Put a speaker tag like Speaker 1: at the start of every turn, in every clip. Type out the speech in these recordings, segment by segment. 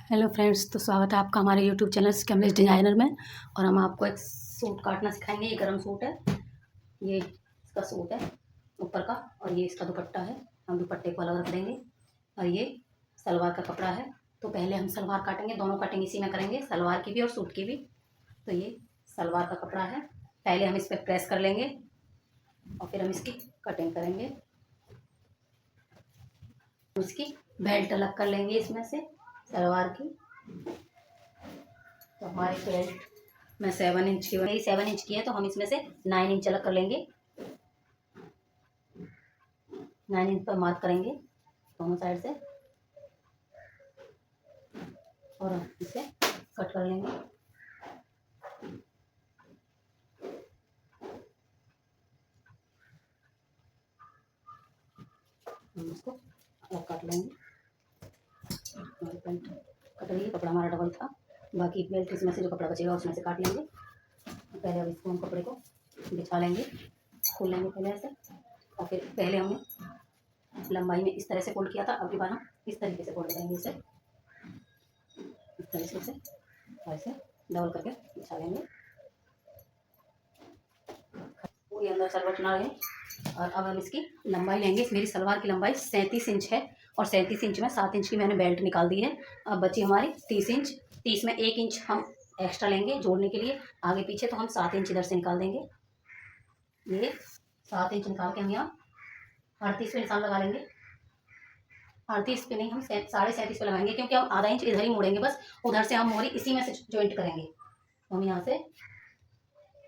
Speaker 1: Hello friends, तो स्वागत है आपका हमारे यूट्यूब चैनल स्कैमलेस डिज़ाइनर में। और हम आपको एक सूट काटना सिखाएंगे। ये गरम सूट है, ये इसका सूट है ऊपर का, और ये इसका दुपट्टा है। हम दुपट्टे को अलग रख देंगे, और ये सलवार का कपड़ा है। तो पहले हम सलवार काटेंगे, दोनों कटिंग इसी में करेंगे, सलवार की भी और सूट की भी। तो ये सलवार का कपड़ा है, पहले हम इस पर प्रेस कर लेंगे और फिर हम इसकी कटिंग करेंगे। इसकी बेल्ट अलग कर लेंगे इसमें से सलवार की। तो हमारी बेल्ट में 7 इंच की, वही 7 इंच की है, तो हम इसमें से 9 इंच अलग कर लेंगे। 9 इंच पर मार्क करेंगे दोनों साइड से, और इसे कट कर लेंगे। हम इसको अलग काट लेंगे। हमारी बेल्ट कट रही है, कपड़ा हमारा डबल था, बाकी बेल्ट इसमें से जो कपड़ा बचेगा उसमें से काट लेंगे। पहले अब इसको हम कपड़े को बिछा लेंगे, खोल लेंगे पहले ऐसे, और फिर पहले हमने लंबाई में इस तरह से फोल्ड किया था, अब की बार हम इस तरीके से फोल्ड करेंगे। इसे इस तरीके से ऐसे डबल करके बिछा लेंगे, पूरी अंदर सलवट ना रहे। और अब हम इसकी लंबाई लेंगे। मेरी सलवार की लंबाई 37 इंच है, और 37 इंच में 7 इंच की मैंने बेल्ट निकाल दी है। अब बची हमारी 30 इंच। 30 में 1 इंच हम एक्स्ट्रा लेंगे जोड़ने के लिए आगे पीछे, तो हम 7 इंच इधर से निकाल देंगे। ये 7 इंच निकाल के हम यहाँ 38 पे निशान लगा लेंगे। 38 पे नहीं, हम 37.5 पे लगाएंगे, क्योंकि हम आधा इंच इधर ही मोड़ेंगे बस, उधर से हम मोरी इसी में से ज्वाइंट करेंगे। तो हम यहाँ से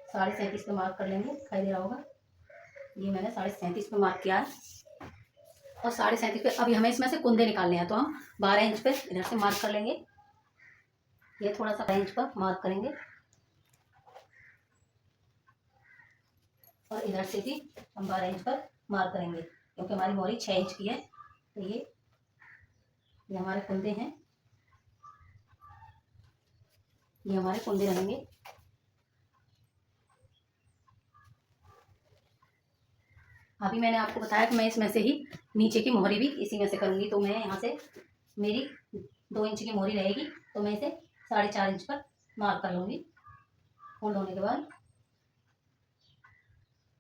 Speaker 1: 37.5 पे मार्क कर लेंगे। दिखाई दे रहा होगा, ये मैंने 37.5 पे मार्क किया है। और 37.5 पे अभी हमें इसमें से कुंदे निकालने हैं, तो हम 12 इंच पे इधर से मार्क कर लेंगे। ये थोड़ा सा 12 इंच पर मार्क करेंगे, और इधर से भी हम 12 इंच पर मार्क करेंगे, क्योंकि हमारी मोरी 6 इंच की है। तो ये हमारे कुंदे हैं, ये हमारे कुंदे रहेंगे। अभी मैंने आपको बताया कि मैं इसमें से ही नीचे की मोहरी भी इसी में से करूँगी। तो मैं यहाँ से, मेरी 2 इंच की मोहरी रहेगी, तो मैं इसे 4.5 इंच पर मार्क कर लूँगी। फोल्ड होने के बाद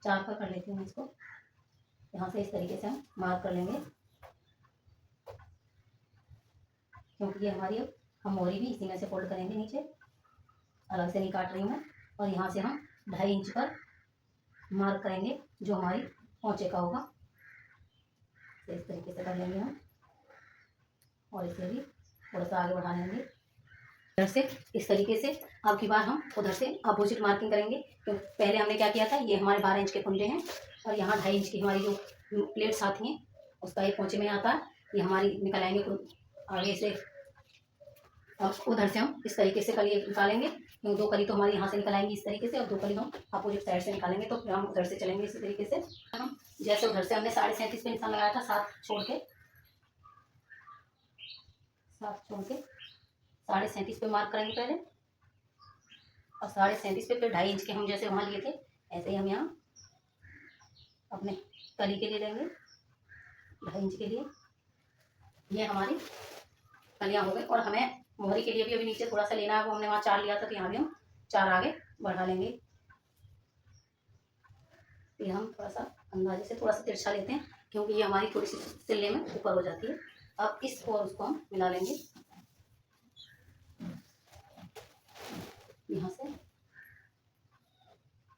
Speaker 1: 4 पर कर लेती हूँ इसको। यहाँ से इस तरीके से हम मार्क कर लेंगे, क्योंकि ये हमारी, अब हम मोहरी भी इसी में से फोल्ड करेंगे नीचे, अलग से नहीं काट रही हूँ मैं। और यहाँ से हम 2.5 इंच पर मार्क करेंगे, जो हमारी पहुँचे का होगा। तो इस तरीके से कर लेंगे हम, और इसे भी थोड़ा सा आगे बढ़ा लेंगे इधर से। इस तरीके से अब की बार हम उधर से अपोजिट मार्किंग करेंगे, क्योंकि पहले हमने क्या किया था, ये हमारे 12 इंच के कुंडे हैं, और यहाँ 2.5 इंच की हमारी जो प्लेट्स आती हैं उसका ये पहुँचे में आता है, ये हमारी निकल आएंगे आगे से। अब उधर से हम इस तरीके से कली निकालेंगे, क्योंकि 2 कली तो हमारी यहाँ से निकल आएंगी इस तरीके से, और 2 कली हम अपोजिट साइड से निकालेंगे। तो फिर हम उधर से चलेंगे इसी तरीके से। हम जैसे उधर से हमने 37.5 पे निशान लगाया था, 7 छोड़ के 37.5 पे मार्क करेंगे पहले, और 37.5 पे फिर 2.5 इंच के हम जैसे वहाँ लिए थे, ऐसे ही हम यहाँ अपने कली के लिए लेंगे 2.5 इंच के लिए। ये हमारी कलियाँ हो गई, और हमें मोहरी के लिए भी अभी नीचे थोड़ा सा लेना है, वो हमने वहाँ 4 लिया था, तो यहाँ भी हम 4 आगे बढ़ा लेंगे। फिर हम थोड़ा सा अंदाजे से थोड़ा सा तिरछा लेते हैं, क्योंकि ये हमारी थोड़ी सी सिलने में ऊपर हो जाती है। अब इसको और उसको हम मिला लेंगे, यहाँ से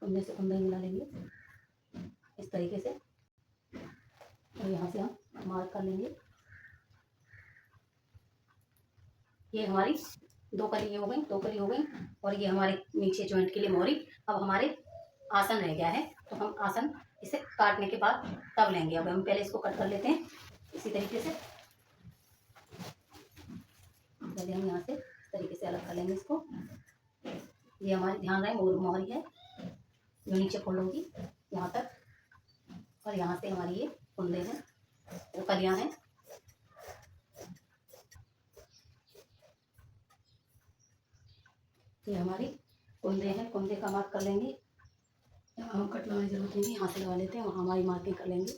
Speaker 1: कुंदे से कुंदे मिला लेंगे इस तरीके से, और यहाँ से हम मार्क कर लेंगे। ये हमारी 2 कली हो गई, 2 कली हो गई, और ये हमारे नीचे जॉइंट के लिए मोहरी। अब हमारे आसन रह गया है, तो हम आसन इसे काटने के बाद तब लेंगे। अब हम पहले इसको कट कर लेते हैं इसी तरीके से। पहले हम यहाँ से इस तरीके से अलग कर लेंगे इसको। ये हमारी, ध्यान रहे, मोहरी है जो नीचे फोल्ड होगी यहाँ तक, और यहाँ से हमारी ये कुंदे हैं, वो कलियाँ हैं। ये हमारी कुंदे हैं, कुंदे का मार्क कर लेंगे। यहाँ हम कट लगाने की जरूरत नहीं, यहाँ से लगा लेते हैं, वहाँ हमारी मार्किंग कर लेंगे।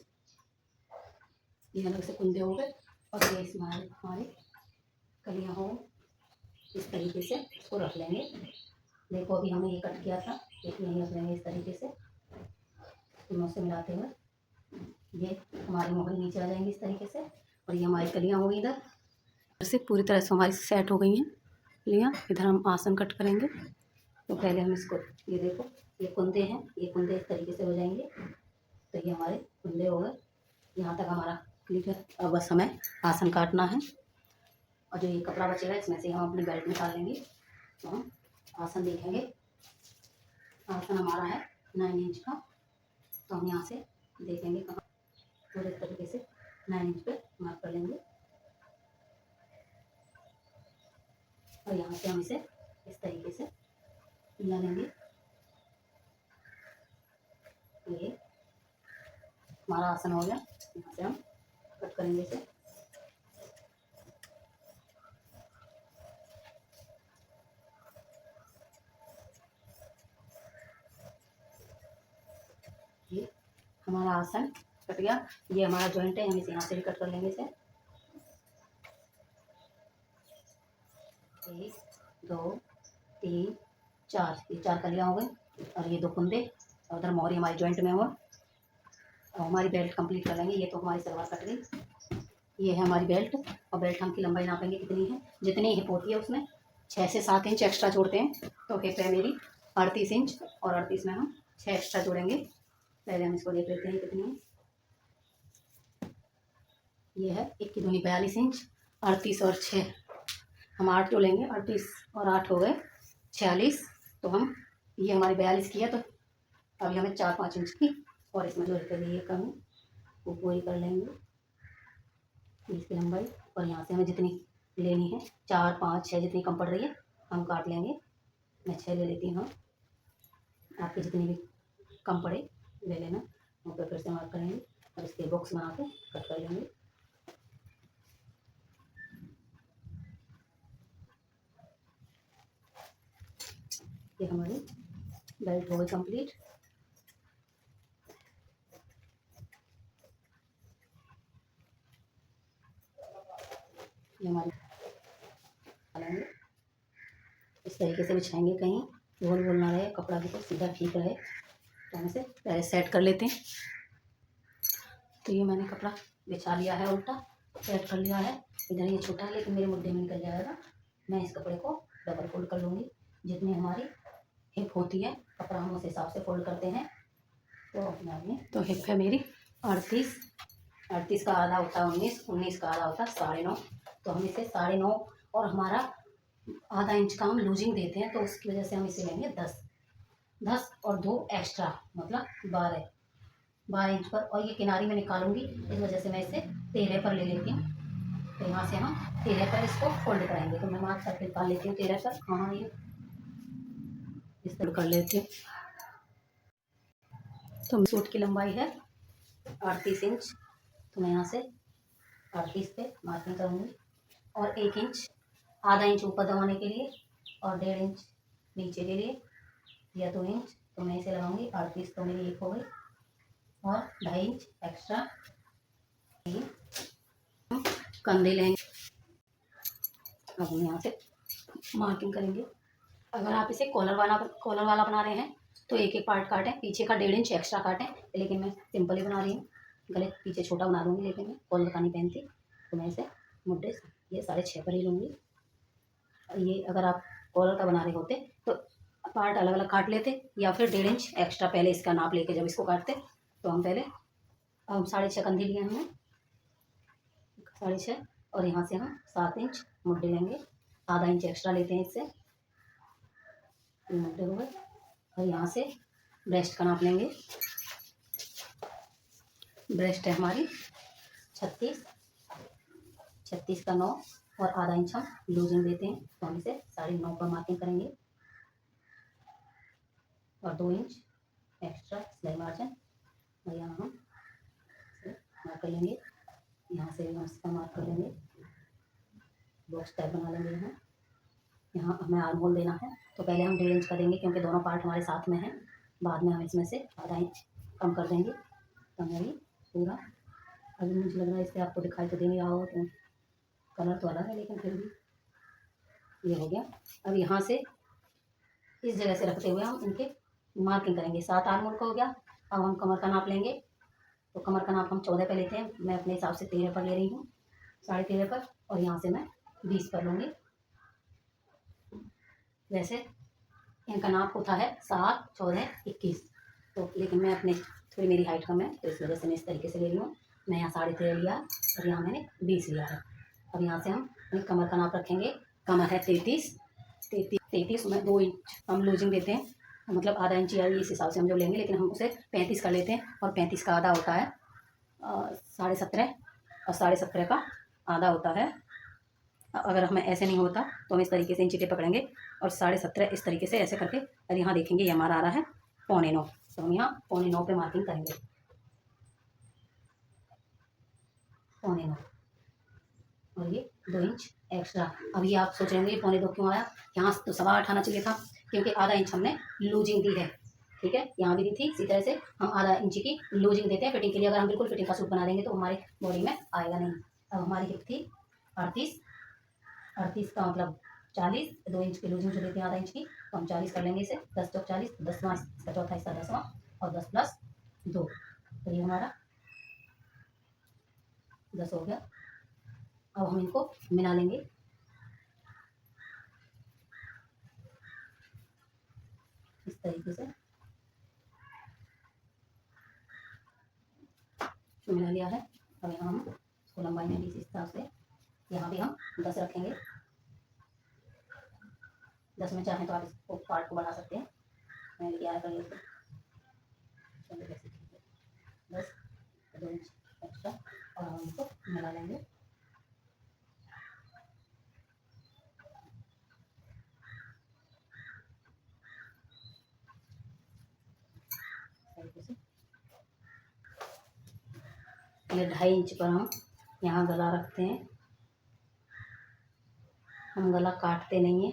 Speaker 1: ये अलग से कुंदे हो गए, और ये इसमें हमारे कलियाँ हो। इस तरीके से इसको रख लेंगे। देखो अभी हमने ये कट किया था, एक यहीं रख लेंगे इस तरीके से तीनों से मिलाते हुए। ये हमारी मोहरी नीचे आ जाएंगी इस तरीके से, और ये हमारी कलियाँ होंगी इधर से पूरी तरह से हमारी सेट हो गई हैं कलियाँ। इधर हम आसन कट करेंगे। तो पहले हम इसको, ये देखो ये कुंदे हैं, ये कुंदे इस तरीके से हो जाएंगे। तो ये हमारे कुंदे हो गए, यहाँ तक हमारा क्लियर है। अब बस हमें आसन काटना है, और जो ये कपड़ा बचेगा इसमें से हम अपनी बेल्ट निकाल लेंगे। तो हम आसन देखेंगे। आसन हमारा है 9 इंच का, तो हम यहाँ से देखेंगे कहाँ, पूरे तरीके से 9 इंच पे मार्क कर लेंगे। और यहाँ से हम इसे इस तरीके से मिला लेंगे। ये हमारा आसन हो गया। यहाँ से हम कट करेंगे इसे। ये हमारा आसन कट गया। ये हमारा जॉइंट है, हम इसे यहाँ से भी कट कर लेंगे इसे। 1 2 3 4, ये 4 कलियाँ हो गई, और ये 2 कुंदे, और उधर मोहरी हमारी जॉइंट में हो। और हमारी बेल्ट कंप्लीट कर लेंगे। ये तो हमारी सलवार कट गई। ये है हमारी बेल्ट, और बेल्ट हम की लंबाई नापेंगे कितनी है, जितनी हिप होती है उसमें 6 से 7 इंच एक्स्ट्रा जोड़ते हैं। तो हिप है मेरी 38 इंच, और 38 में हम 6 एक्स्ट्रा जोड़ेंगे। पहले हम इसको देख लेते हैं कितनी है। ये है 1 की दूनी 42 इंच, 38 और 6 हम 8 जोड़ेंगे। 38 और 8 हो गए 46। तो हम, ये हमारी 42 की है, तो अभी हमें 4-5 इंच की और इसमें जो हिप है ये कमी वो पूरी कर लेंगे इसकी लंबाई। और यहाँ से हमें जितनी लेनी है 4 5 6 जितनी कम पड़ रही है हम काट लेंगे। मैं 6 ले लेती हूँ, आपकी जितनी भी कम पड़े ले लेना। और फिर से मार्क करेंगे और इसके बॉक्स बना के कट कर लेंगे। ये हमारी बेल्ट हो गई कंप्लीट। ये हमारी डालेंगे इस तरीके से बिछाएंगे, कहीं गोल गोल ना रहे, कपड़ा भी तो सीधा ठीक रहे। तो हम इसे पहले सेट कर लेते हैं। तो ये मैंने कपड़ा बिछा लिया है, उल्टा सेट कर लिया है। इधर ये छोटा है लेकिन मेरे मुद्दे में निकल जाएगा। मैं इस कपड़े को डबल फोल्ड कर लूँगी। जितनी हमारी हिप होती है कपड़ा हम उस हिसाब से फोल्ड करते हैं। तो अपने आप में तो हिप है मेरी 38, 38 का आधा होता है 19, 19 का आधा होता है 9.5। तो हम इसे 9.5, और हमारा आधा इंच का हम लूजिंग देते हैं, तो उसकी वजह से हम इसे लेंगे 10 और 2 एक्स्ट्रा, मतलब 12 इंच पर। और ये किनारी में निकालूंगी, इस वजह से मैं इसे 13 पर ले लेती हूँ। तो यहाँ से हम 13 पर इसको फोल्ड कराएंगे। तो मैं मार्क करके निकाल लेती हूँ 13 पर। हाँ, ये इस तरह कर लेती हूँ। तो सूट की लंबाई है 38 इंच, तो मैं यहाँ से 38 पे मार्किंग करूँगी। और 1 इंच, आधा इंच ऊपर दबाने के लिए, और 1.5 इंच नीचे के लिए, या 2 इंच। तो मैं इसे लगाऊंगी 38, तो मेरी 1 हो गई, और 2.5 इंच एक्स्ट्रा कंधे लेंगे। अब हम यहाँ से मार्किंग करेंगे। अगर आप इसे कॉलर वाला बना रहे हैं तो एक एक पार्ट काटें, पीछे का 1.5 इंच एक्स्ट्रा काटें। लेकिन मैं सिंपल ही बना रही हूँ, गले पीछे छोटा बना दूँगी, लेकिन मैं कॉलर का नहीं पहनती। तो मैं इसे मुड्ढे ये 6.5 पर ही लूँगी। और ये अगर आप कॉलर का बना रहे होते तो पार्ट अलग अलग काट लेते, या फिर 1.5 इंच एक्स्ट्रा पहले इसका नाप लेके जब इसको काटते। तो हम पहले, हम 6.5 कंधे लिए हमने, 6.5, और यहाँ से हम 7 इंच मुड्ढे लेंगे। आधा इंच एक्स्ट्रा लेते हैं इससे, मुड्ढे हो गए। और यहाँ से ब्रेस्ट का नाप लेंगे। ब्रेस्ट है हमारी 36, 36 का 9, और आधा इंच हम लूजिंग देते हैं। तो हम इसे 9.5 पर मार्किंग करेंगे, और 2 इंच एक्स्ट्रा सिलाई मार्जिन। और यहाँ हम मार्क कर लेंगे, यहाँ से भी हम इसका मार्क कर लेंगे, बॉक्स टाइप बना लेंगे। यहाँ हमें आर्म होल देना है, तो पहले हम 1.5 इंच का देंगे क्योंकि दोनों पार्ट हमारे साथ में हैं। बाद में हम इसमें से आधा इंच कम कर देंगे। तो हमारी पूरा, अभी मुझे लग रहा है इससे आपको दिखाई तो दे नहीं रहा हो, तो कलर तो अलग है लेकिन फिर भी ये हो गया। अब यहाँ से इस जगह से रखते हुए हम इनके मार्किंग करेंगे। 7 आर्म होल का हो गया। अब हम कमर का नाप लेंगे। तो कमर का नाप हम 14 पे लेते हैं, मैं अपने हिसाब से 13 पर ले रही हूँ, 13.5 पर, और यहाँ से मैं 20 पर लूँगी। वैसे इनका नाप होता है 7, 14, 21, तो लेकिन मैं अपने थोड़ी मेरी हाइट कम है तो इस वजह से मैं इस तरीके से ले रही हूँ। मैं यहाँ 13.5 लिया और यहाँ मैंने 20 लिया है। अब यहाँ से हम अपनी कमर का नाप रखेंगे। कमर है 33 में 2 इंच हम लूजिंग देते हैं, मतलब आधा इंच या इस हिसाब से हम जो लेंगे, लेकिन हम उसे 35 कर लेते हैं, और 35 का आधा होता है 17.5, और 17.5 का आधा होता है, अगर हमें ऐसे नहीं होता तो हम इस तरीके से इंची टेप पकड़ेंगे और 17.5 इस तरीके से ऐसे करके, और यहाँ देखेंगे ये हमारा आ रहा है 8.25, तो हम यहाँ 8.25 पे मार्किंग करेंगे। 8.25 और ये 2 इंच एक्स्ट्रा। अब ये आप सोच रहे होंगे 8.25 क्यों आया, यहाँ तो 8.25 आना चाहिए था, क्योंकि आधा इंच हमने लूजिंग दी है। ठीक है, यहाँ भी दी थी, इसी तरह से हम आधा इंच की लूजिंग देते हैं फिटिंग के लिए। अगर हम बिल्कुल फिटिंग का सूट बना देंगे तो हमारे बॉडी में आएगा नहीं। अब हमारी हिप थी 38 का मतलब 40, 2 इंच की लूजिंग जो देते हैं आधा इंच की, तो हम 40 कर लेंगे इसे। 10 चौक 40, 10वां इसका चौथा हिस्सा 10वां, और 10 प्लस 2, तो ये हमारा 10 हो गया। अब हम इनको मिला लेंगे। इस तरीके से मिला लिया है। अब यहाँ हम इसको लंबाई में भी इस हिसाब से यहाँ भी हम 10 रखेंगे। 10 में चाहें तो आप इसको पार्ट को बढ़ा सकते हैं, मैं क्या कर लेते हैं 10, 2 इंच एक्स्ट्रा, और हम इसको मिला लेंगे। ये 2.5 इंच पर हम यहाँ गला रखते हैं। हम गला काटते नहीं है,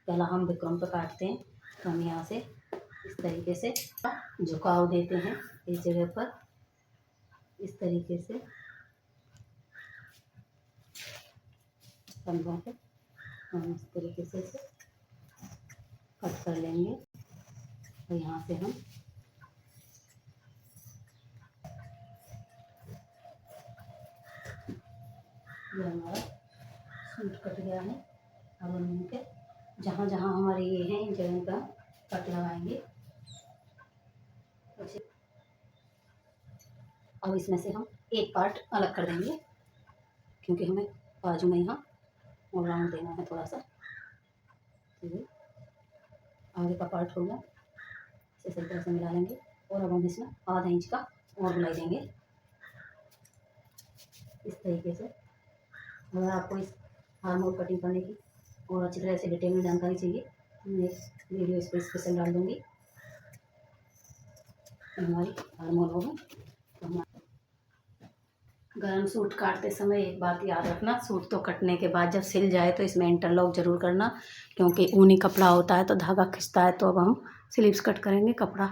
Speaker 1: गला हम बिक्रम पे काटते हैं। तो हम यहाँ से इस तरीके से झुकाव देते हैं इस जगह पर, इस तरीके से कंधों पे हम इस तरीके से कट कर लेंगे। और यहाँ से हम ये हमारा सूट कट गया है। अब हम इनके जहाँ जहाँ हमारे ये हैं इन जगह का कट लगाएंगे। अब इसमें से हम एक पार्ट अलग कर देंगे, क्योंकि हमें बाजू में यहाँ और राउंड देना है थोड़ा सा। तो आगे का पार्ट होगा, इसे सही तरह से मिला लेंगे। और अब हम इसमें आधा इंच का और बुलाई देंगे इस तरीके से। अगर आपको इस आर्म होल कटिंग करने की और अच्छी तरह से डिटेल में जानकारी चाहिए तो मैं एक वीडियो इस पर स्पेशल डाल दूँगी। हमारी आर्म होल होगी। गर्म सूट काटते समय एक बात याद रखना, सूट तो कटने के बाद जब सिल जाए तो इसमें इंटरलॉक ज़रूर करना, क्योंकि ऊनी कपड़ा होता है तो धागा खिंचता है। तो अब हम स्लीव्स कट करेंगे। कपड़ा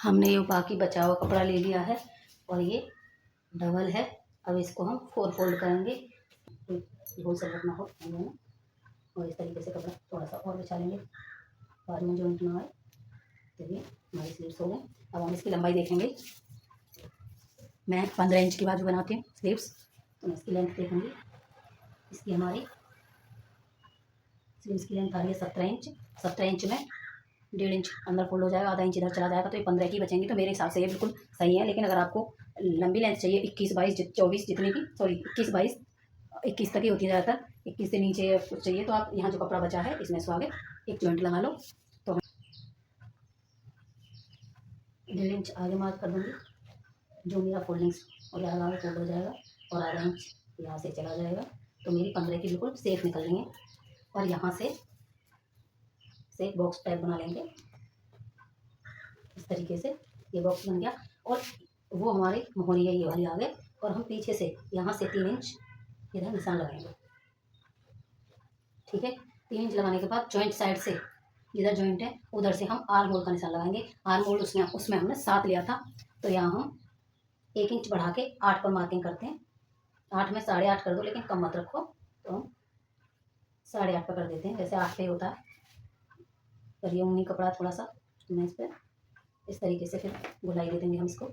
Speaker 1: हमने ये बाकी बचा हुआ कपड़ा ले लिया है और ये डबल है। अब इसको हम 4 फोल्ड करेंगे, होल से रखना हो, और इस तरीके से कपड़ा थोड़ा सा और बिछा लेंगे, बाद में जॉइंट ना आए। तो ये हमारी स्लीव्स हो गए। अब हम इसकी लंबाई देखेंगे। मैं 15 इंच की बाजू बनाती हूँ स्लीव्स, तो मैं इसकी लेंथ देखूँगी। इसकी हमारी स्लीव्स की लेंथ आ रही है 17 इंच। 17 इंच में 1.5 इंच अंदर फोल्ड हो जाएगा, आधा इंच इधर चला जाएगा, तो ये 15 की बचेंगी। तो मेरे हिसाब से ये बिल्कुल सही है। लेकिन अगर आपको लंबी लेंथ चाहिए 21, 22, 24 जितने की, सॉरी 21, 22, 21 तक ही होती है ज़्यादातर, 21 से नीचे कुछ चाहिए तो आप यहाँ जो कपड़ा बचा है इसमें इसको आगे एक जॉइंट लगा लो। तो 1.5 इंच आगे मार्क कर दूँगी, जो मेरा फोल्डिंग और यहाँ आगे फोल्ड हो जाएगा, और आधा इंच यहाँ से चला जाएगा। तो मेरी 15 की बिल्कुल सेफ निकल रही है। और यहाँ से एक बॉक्स टाइप बना लेंगे इस तरीके से। ये बॉक्स बन गया, और वो हमारी मोहरी है ये वाली आगे, और हम पीछे से यहाँ से 3 इंच इधर निशान लगाएंगे। ठीक है, 3 इंच लगाने के बाद जॉइंट साइड से जिधर जॉइंट है उधर से हम आर्म होल का निशान लगाएंगे। आर्म होल उसमें हमने 7 लिया था, तो यहाँ हम 1 इंच बढ़ा के 8 पर मार्किंग करते हैं। 8 में 8.5 कर दो, लेकिन कम मत रखो। तो हम 8.5 पे कर देते हैं, वैसे 8 पे होता है, पर ये ऊनी कपड़ा थोड़ा सा, तो मैं इस पर इस तरीके से फिर गुलाई दे देंगे हम इसको।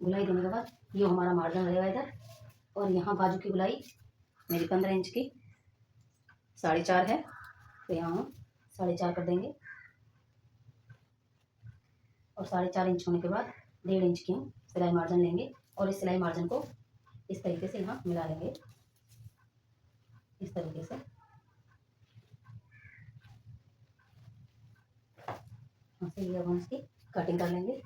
Speaker 1: गुलाई देने के बाद ये हमारा मार्जिन रहेगा इधर, और यहाँ बाजू की गुलाई मेरी 15 इंच की 4.5 है, तो यहाँ हम 4.5 कर देंगे, और 4.5 इंच होने के बाद 1.5 इंच की हम सिलाई मार्जिन लेंगे, और इस सिलाई मार्जिन को इस तरीके से यहाँ मिला लेंगे, इस तरीके से। यहाँ से ये अब हम इसकी कटिंग कर लेंगे।